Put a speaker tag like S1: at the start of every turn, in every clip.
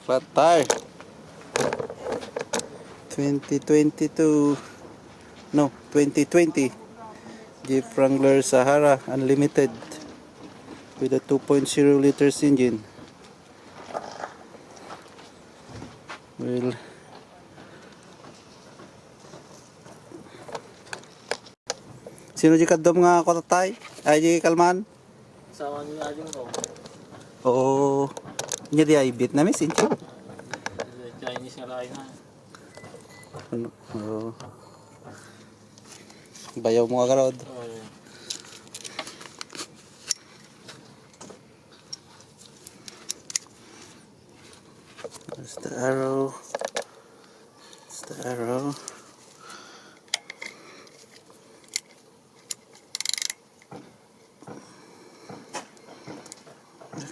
S1: Flat tire. 2022. No, 2020. Jeep Wrangler Sahara Unlimited with a 2.0 liters engine. Well, sino di kadom nga kotatay? Ay di kalman?
S2: Sama niyo aja ko.
S1: Oo. Nya di ay Vietnamese inchi.
S2: Chinese nga lain na.
S1: Ano? Oo. Bayaw mo agarod. There's the arrow. There's the arrow.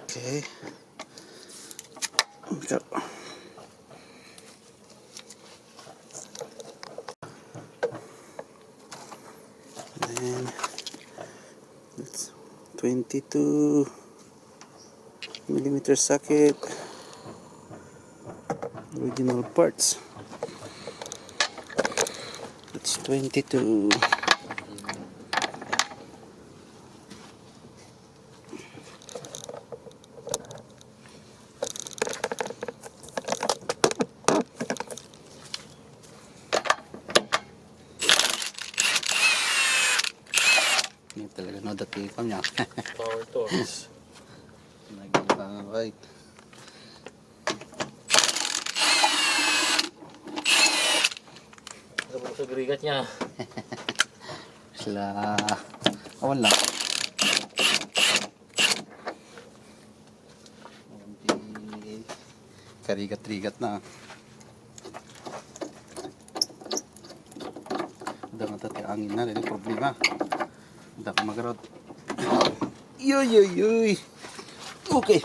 S1: Okay. Go. And it's 22 millimeter socket. Original parts. It's 22. Ini talaga no dati pa niya.
S2: Power tools.
S1: Right.
S2: Ito po sa grigat niya.
S1: Sila awan lang. Karigat-rigat na. Udah matati angin na rin problema. Udah ka magarot. Yoy. Okay.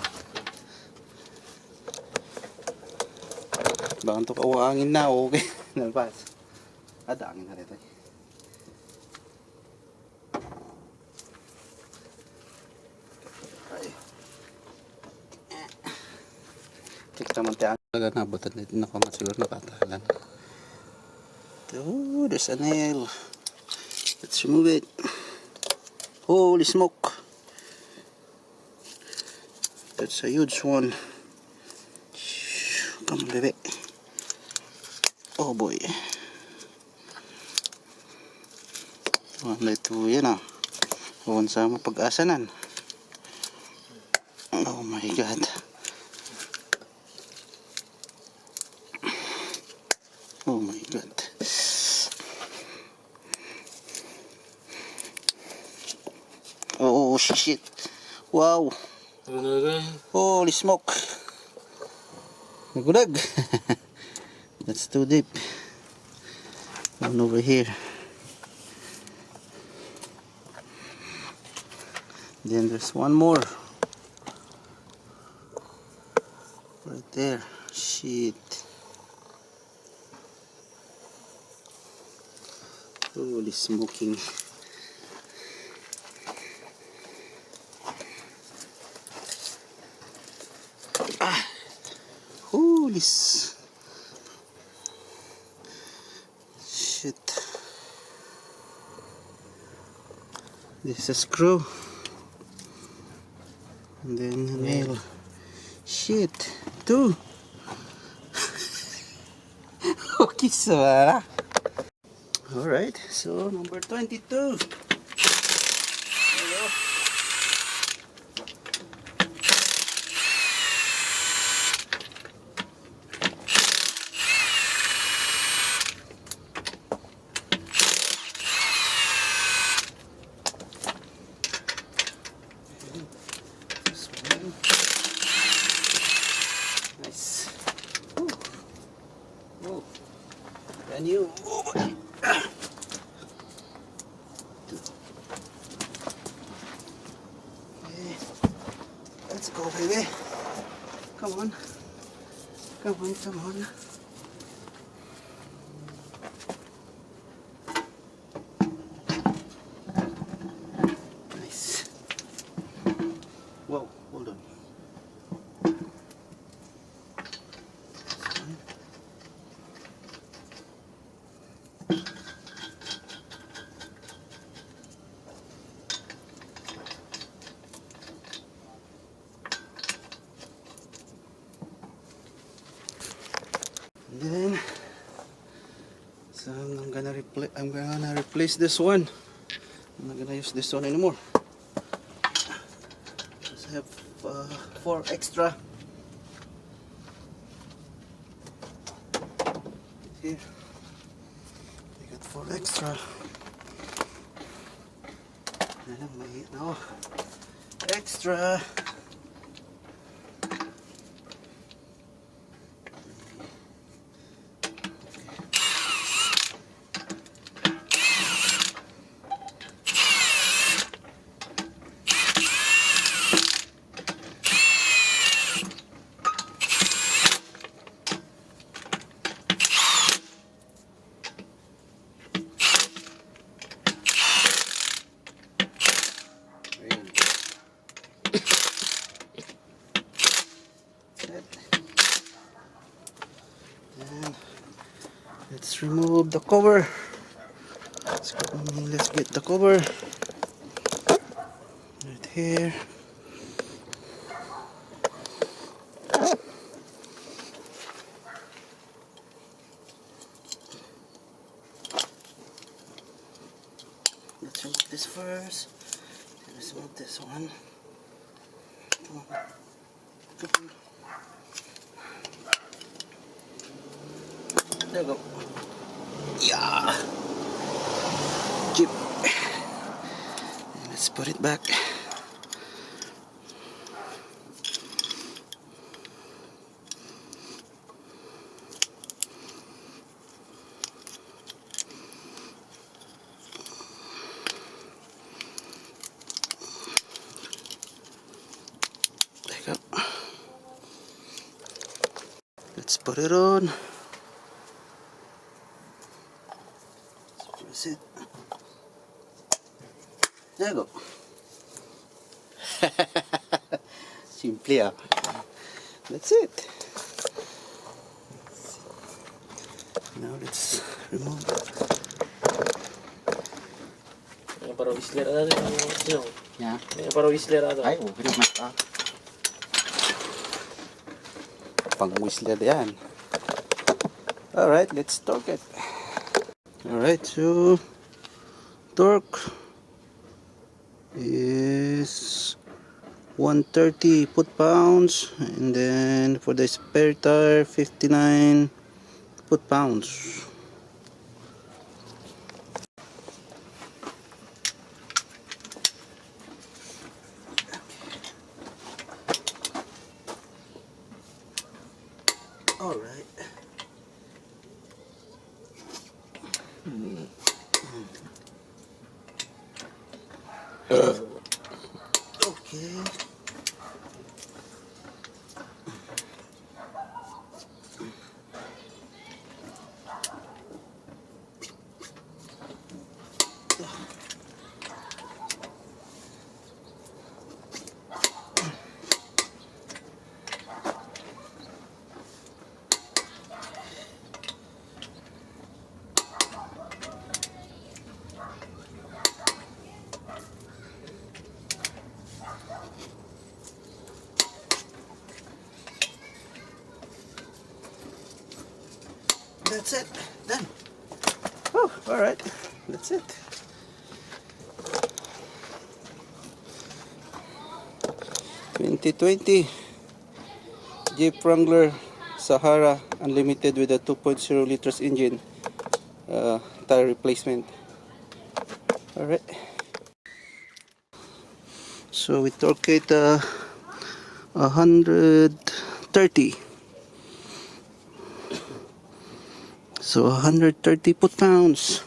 S1: Bakit ito ka angin na, okay. Nalpas. Ada angin na rin ito. Check naman tayo. Talaga nabutan dito na kung siguro nakatahalan. Oh, there's a nail. Let's remove it. Holy smoke. That's a huge one. Come on, baby. Oh boy. Wala ito yan ah. Huwag sa mapag-asanan. Oh my god. Oh my god. Oh shit. Wow. Holy smoke. Nagulag. That's too deep. One over here. Then there's one more. Right there. Shit. Holy smoking. Ah. Holy shit. This is a screw. And then a nail. Shit. Two. Okay, so alright, so number 22. Nice. Oh, brand new. Oh, boy. Okay. Let's go, baby. Come on. Come on, come on. Nice. Whoa, hold on. then so I'm gonna replace this one. I'm not gonna use this one anymore. Just have 4 extra here. I got 4 extra. No extra. And let's remove the cover. Let's get the cover right here. Let's remove this first. Let's remove this one. Come on. Come on. There we go. Yeah. Jeep. Let's put it back. There you go. Let's put it on. Press it. There you go. Simple, ah. That's it. Now let's remove that.
S2: May para whistler ata yung
S3: Yeah.
S2: May para whistler ata.
S3: Ay, okay naman. Pang whistler yan.
S1: Alright, let's torque it. Alright, so torque is 130 foot-pounds, and then for the spare tire 59 foot-pounds. Alright. Okay. That's it. Done. Oh, alright. That's it. (2020) Jeep Wrangler Sahara Unlimited with a 2.0 liters engine. Tire replacement. Alright. So we torque it 130. So 130 foot-pounds.